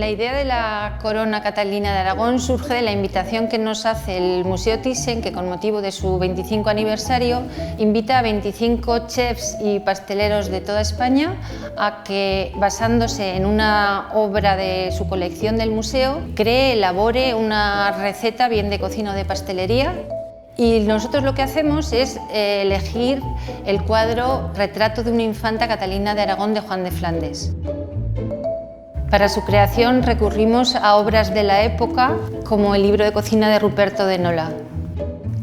La idea de la Corona Catalina de Aragón surge de la invitación que nos hace el Museo Thyssen, que con motivo de su 25 aniversario invita a 25 chefs y pasteleros de toda España a que, basándose en una obra de su colección del museo, elabore una receta bien de cocina o de pastelería. Y nosotros lo que hacemos es elegir el cuadro Retrato de una infanta Catalina de Aragón de Juan de Flandes. Para su creación recurrimos a obras de la época, como el libro de cocina de Ruperto de Nola.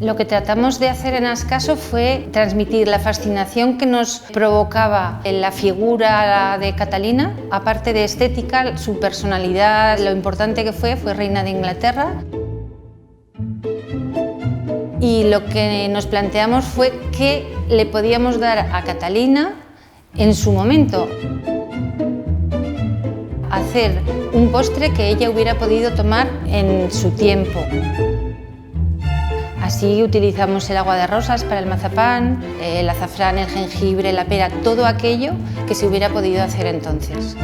Lo que tratamos de hacer en Ascaso fue transmitir la fascinación que nos provocaba en la figura de Catalina, aparte de estética, su personalidad, lo importante que fue reina de Inglaterra. Y lo que nos planteamos fue qué le podíamos dar a Catalina en su momento. Hacer un postre que ella hubiera podido tomar en su tiempo. Así utilizamos el agua de rosas para el mazapán, el azafrán, el jengibre, la pera, todo aquello que se hubiera podido hacer entonces.